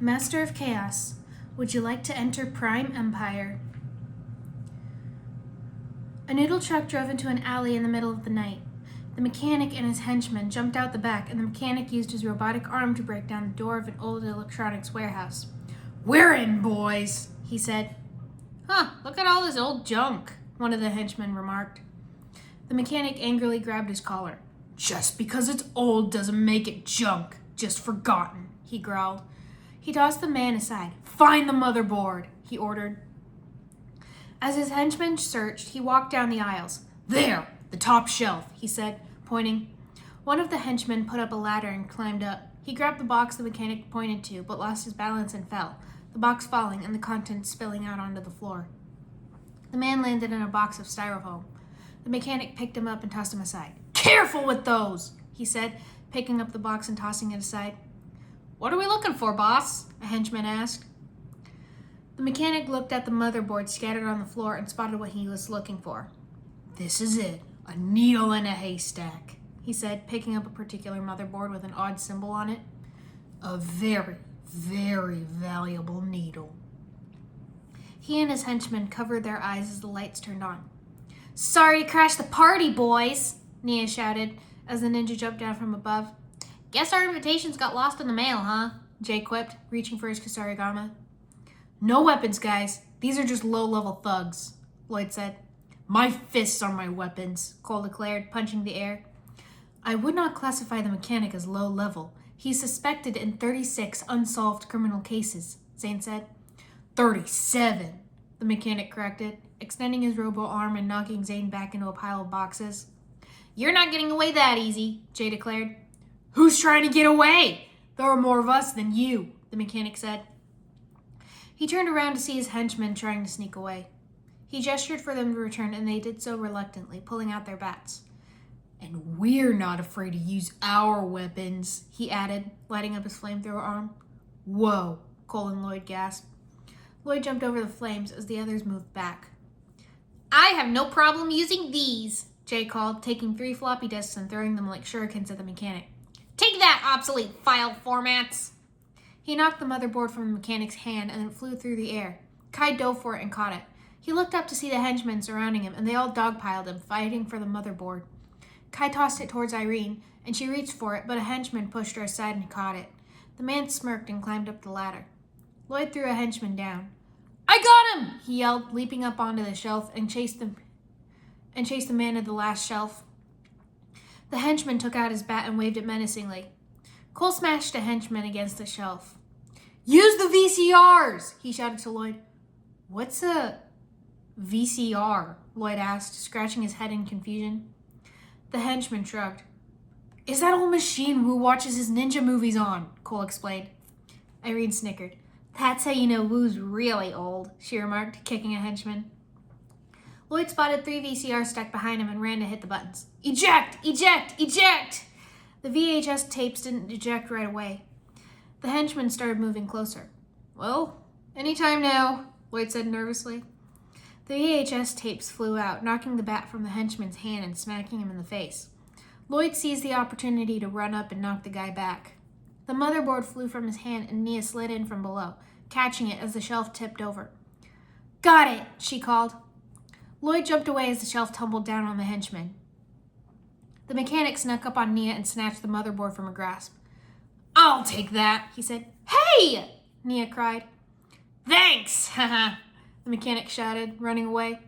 Master of Chaos, would you like to enter Prime Empire? A noodle truck drove into an alley in the middle of the night. The mechanic and his henchman jumped out the back, and the mechanic used his robotic arm to break down the door of an old electronics warehouse. "We're in, boys," he said. "Huh, look at all this old junk," one of the henchmen remarked. The mechanic angrily grabbed his collar. "Just because it's old doesn't make it junk, just forgotten," he growled. He tossed the man aside. "Find the motherboard," he ordered. As his henchman searched, he walked down the aisles. "There, the top shelf," he said, pointing. One of the henchmen put up a ladder and climbed up. He grabbed the box the mechanic pointed to, but lost his balance and fell, the box falling and the contents spilling out onto the floor. The man landed in a box of styrofoam. The mechanic picked him up and tossed him aside. "Careful with those," he said, picking up the box and tossing it aside. "What are we looking for, boss?" a henchman asked. The mechanic looked at the motherboard scattered on the floor and spotted what he was looking for. "This is it, a needle in a haystack," he said, picking up a particular motherboard with an odd symbol on it. "A very, very valuable needle." He and his henchmen covered their eyes as the lights turned on. "Sorry to crash the party, boys," Nia shouted as the ninja jumped down from above. "Guess our invitations got lost in the mail, huh?" Jay quipped, reaching for his Kusarigama. "No weapons, guys. These are just low-level thugs," Lloyd said. "My fists are my weapons," Cole declared, punching the air. "I would not classify the mechanic as low-level. He's suspected in 36 unsolved criminal cases," Zane said. 37, the mechanic corrected, extending his robo-arm and knocking Zane back into a pile of boxes. "You're not getting away that easy," Jay declared. "Who's trying to get away? There are more of us than you," the mechanic said. He turned around to see his henchmen trying to sneak away. He gestured for them to return, and they did so reluctantly, pulling out their bats. "And we're not afraid to use our weapons," he added, lighting up his flamethrower arm. "Whoa," Cole and Lloyd gasped. Lloyd jumped over the flames as the others moved back. "I have no problem using these," Jay called, taking 3 floppy disks and throwing them like shurikens at the mechanic. "Take that, obsolete file formats!" He knocked the motherboard from the mechanic's hand and it flew through the air. Kai dove for it and caught it. He looked up to see the henchmen surrounding him, and they all dogpiled him, fighting for the motherboard. Kai tossed it towards Irene, and she reached for it, but a henchman pushed her aside and caught it. The man smirked and climbed up the ladder. Lloyd threw a henchman down. "I got him!" he yelled, leaping up onto the shelf and chased the man to the last shelf. The henchman took out his bat and waved it menacingly. Cole smashed a henchman against the shelf. "Use the VCRs!" he shouted to Lloyd. "What's a VCR?" Lloyd asked, scratching his head in confusion. The henchman shrugged. "Is that old machine Wu watches his ninja movies on," Cole explained. Irene snickered. "That's how you know Wu's really old," she remarked, kicking a henchman. Lloyd spotted 3 VCRs stuck behind him and ran to hit the buttons. "Eject! Eject! Eject!" The VHS tapes didn't eject right away. The henchman started moving closer. "Well, any time now," Lloyd said nervously. The VHS tapes flew out, knocking the bat from the henchman's hand and smacking him in the face. Lloyd seized the opportunity to run up and knock the guy back. The motherboard flew from his hand and Nia slid in from below, catching it as the shelf tipped over. "Got it," she called. Lloyd jumped away as the shelf tumbled down on the henchman. The mechanic snuck up on Nia and snatched the motherboard from her grasp. "I'll take that," he said. "Hey!" Nia cried. "Thanks!" Haha, the mechanic shouted, running away.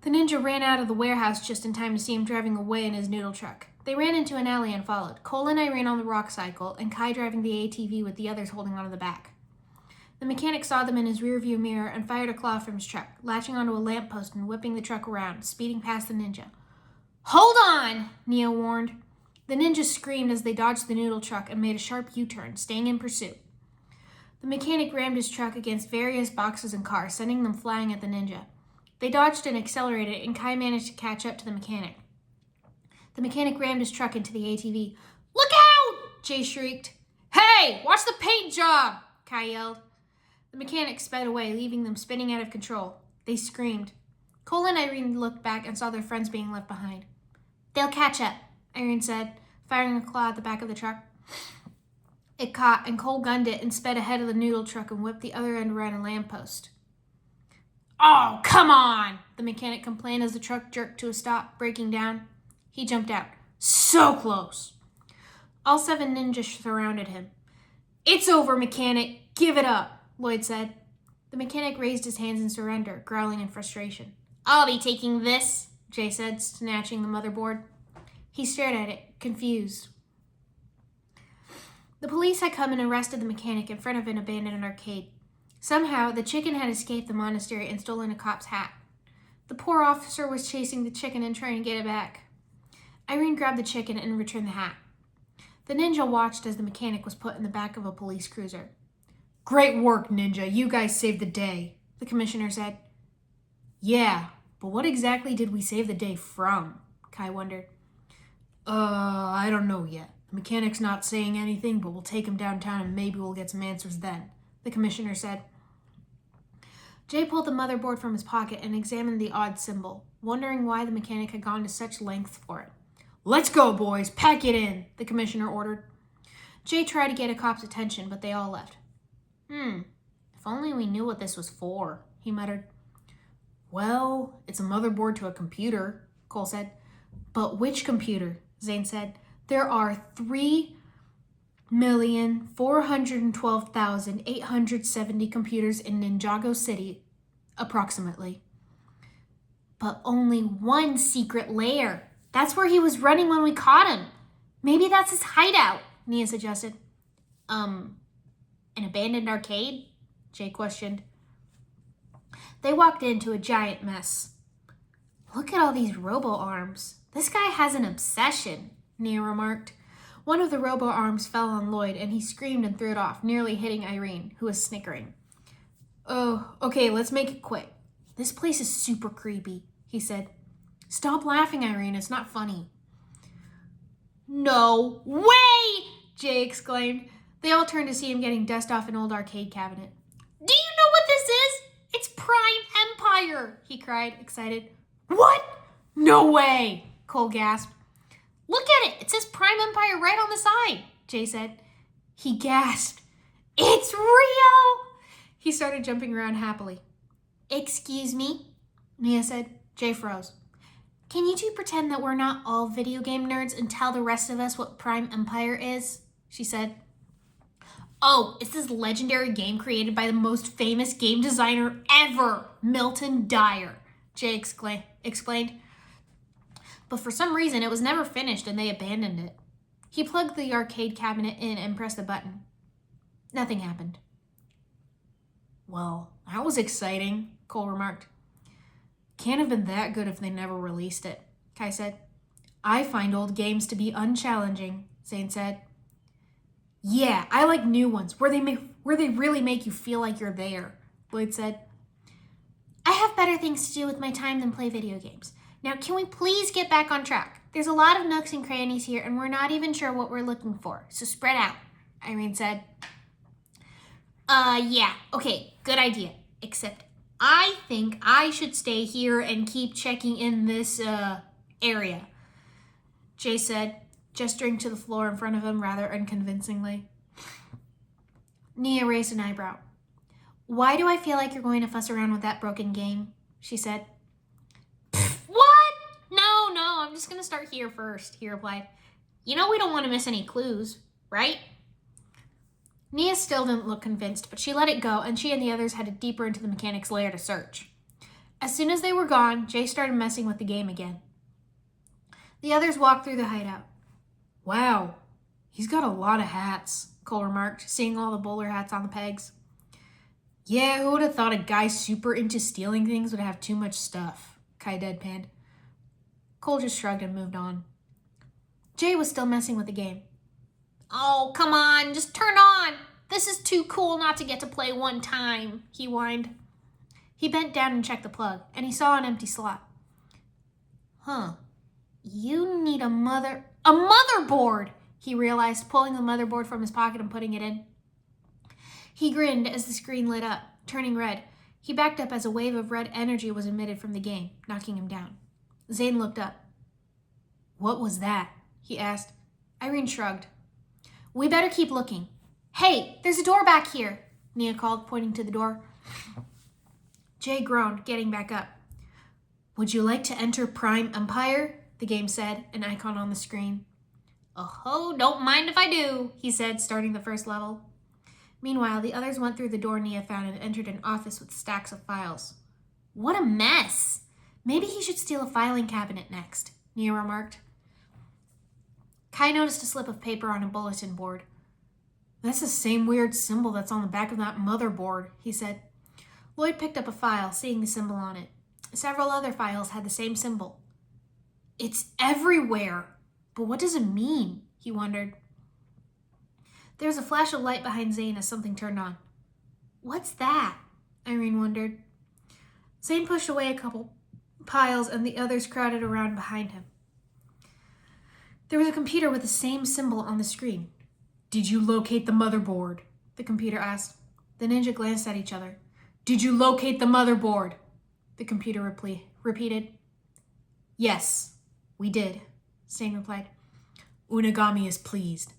The ninja ran out of the warehouse just in time to see him driving away in his noodle truck. They ran into an alley and followed, Cole and Irene on the rock cycle, and Kai driving the ATV with the others holding onto the back. The mechanic saw them in his rearview mirror and fired a claw from his truck, latching onto a lamppost and whipping the truck around, speeding past the ninja. "Hold on!" Nia warned. The ninja screamed as they dodged the noodle truck and made a sharp U-turn, staying in pursuit. The mechanic rammed his truck against various boxes and cars, sending them flying at the ninja. They dodged and accelerated, and Kai managed to catch up to the mechanic. The mechanic rammed his truck into the ATV. "Look out!" Jay shrieked. "Hey, watch the paint job!" Kai yelled. The mechanic sped away, leaving them spinning out of control. They screamed. Cole and Irene looked back and saw their friends being left behind. "They'll catch up," Irene said, firing a claw at the back of the truck. It caught, and Cole gunned it and sped ahead of the noodle truck and whipped the other end around a lamppost. "Oh, come on!" the mechanic complained as the truck jerked to a stop, breaking down. He jumped out. "So close!" All 7 ninjas surrounded him. "It's over, mechanic. Give it up," Lloyd said. The mechanic raised his hands in surrender, growling in frustration. "I'll be taking this," Jay said, snatching the motherboard. He stared at it, confused. The police had come and arrested the mechanic in front of an abandoned arcade. Somehow, the chicken had escaped the monastery and stolen a cop's hat. The poor officer was chasing the chicken and trying to get it back. Irene grabbed the chicken and returned the hat. The ninja watched as the mechanic was put in the back of a police cruiser. "Great work, ninja. You guys saved the day," the commissioner said. "Yeah, but what exactly did we save the day from?" Kai wondered. I don't know yet. The mechanic's not saying anything, but we'll take him downtown and maybe we'll get some answers then," the commissioner said. Jay pulled the motherboard from his pocket and examined the odd symbol, wondering why the mechanic had gone to such lengths for it. "Let's go, boys. Pack it in," the commissioner ordered. Jay tried to get a cop's attention, but they all left. If only we knew what this was for," he muttered. "Well, it's a motherboard to a computer," Cole said. "But which computer?" Zane said. "There are 3,412,870 computers in Ninjago City, approximately. But only one secret lair. That's where he was running when we caught him. Maybe that's his hideout," Nia suggested. An abandoned arcade?" Jay questioned. They walked into a giant mess. "Look at all these robo-arms. This guy has an obsession," Nia remarked. One of the robo-arms fell on Lloyd, and he screamed and threw it off, nearly hitting Irene, who was snickering. "Oh, okay, let's make it quick. This place is super creepy," he said. "Stop laughing, Irene. It's not funny." "No way!" Jay exclaimed. They all turned to see him getting dust off an old arcade cabinet. "Do you know what this is? It's Prime Empire!" he cried, excited. "What? No way!" Cole gasped. "Look at it! It says Prime Empire right on the side," Jay said. He gasped. "It's real!" He started jumping around happily. "Excuse me?" Nia said. Jay froze. "Can you two pretend that we're not all video game nerds and tell the rest of us what Prime Empire is?" she said. "Oh, it's this legendary game created by the most famous game designer ever, Milton Dyer," Jay explained. "But for some reason, it was never finished and they abandoned it." He plugged the arcade cabinet in and pressed the button. Nothing happened. "Well, that was exciting," Cole remarked. "Can't have been that good if they never released it," Kai said. "I find old games to be unchallenging," Zane said. "Yeah, I like new ones, where they really make you feel like you're there," Lloyd said. "I have better things to do with my time than play video games. Now, can we please get back on track? There's a lot of nooks and crannies here, and we're not even sure what we're looking for, so spread out," Irene said. Yeah, okay, good idea. Except I think I should stay here and keep checking in this, area," Jay said, gesturing to the floor in front of him rather unconvincingly. Nia raised an eyebrow. "Why do I feel like you're going to fuss around with that broken game?" she said. "What? No, I'm just going to start here first," he replied. "You know we don't want to miss any clues, right?" Nia still didn't look convinced, but she let it go, and she and the others headed deeper into the mechanic's lair to search. As soon as they were gone, Jay started messing with the game again. The others walked through the hideout. "Wow, he's got a lot of hats," Cole remarked, seeing all the bowler hats on the pegs. "Yeah, who would have thought a guy super into stealing things would have too much stuff?" Kai deadpanned. Cole just shrugged and moved on. Jay was still messing with the game. "Oh, come on, just turn on. This is too cool not to get to play one time," he whined. He bent down and checked the plug, and he saw an empty slot. You need a motherboard, he realized, pulling the motherboard from his pocket and putting it in. He grinned as the screen lit up, turning red. He backed up as a wave of red energy was emitted from the game, knocking him down. Zane looked up. "What was that?" he asked. Irene shrugged. "We better keep looking. Hey, there's a door back here, Nia called, pointing to the door. Jay groaned, getting back up. Would you like to enter Prime Empire? The game said, an icon on the screen. Oh, don't mind if I do, he said, starting the first level. Meanwhile, the others went through the door Nia found and entered an office with stacks of files. What a mess! Maybe he should steal a filing cabinet next, Nia remarked. Kai noticed a slip of paper on a bulletin board. That's the same weird symbol that's on the back of that motherboard, he said. Lloyd picked up a file, seeing the symbol on it. Several other files had the same symbol. It's everywhere! But what does it mean? He wondered. There was a flash of light behind Zane as something turned on. What's that? Irene wondered. Zane pushed away a couple piles and the others crowded around behind him. There was a computer with the same symbol on the screen. Did you locate the motherboard? The computer asked. The ninja glanced at each other. Did you locate the motherboard? The computer repeated. Yes, we did, Zane replied. Unagami is pleased.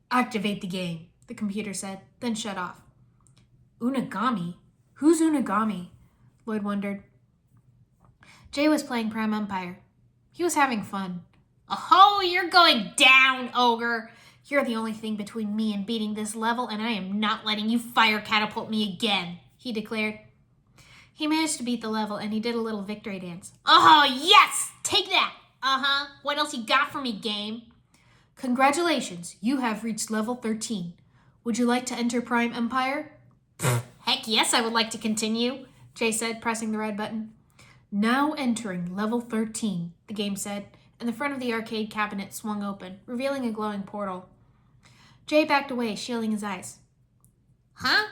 Activate the game, the computer said, then shut off. Unagami? Who's Unagami? Lloyd wondered. Jay was playing Prime Empire. He was having fun. Oh, you're going down, ogre. You're the only thing between me and beating this level, and I am not letting you fire catapult me again, he declared. He managed to beat the level, and he did a little victory dance. Oh, yes! Take that! Uh-huh. What else you got for me, game? Congratulations, you have reached level 13. Would you like to enter Prime Empire? Heck yes, I would like to continue, Jay said, pressing the red button. Now entering level 13, the game said, and the front of the arcade cabinet swung open, revealing a glowing portal. Jay backed away, shielding his eyes. Huh?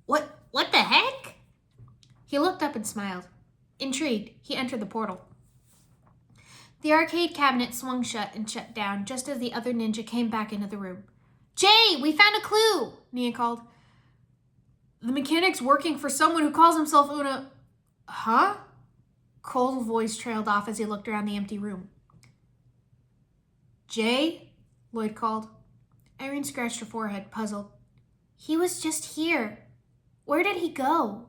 What the heck? He looked up and smiled. Intrigued, he entered the portal. The arcade cabinet swung shut and shut down just as the other ninja came back into the room. Jay, we found a clue, Nia called. The mechanic's working for someone who calls himself Una... Huh? Cole's voice trailed off as he looked around the empty room. Jay? Lloyd called. Irene scratched her forehead, puzzled. He was just here. Where did he go?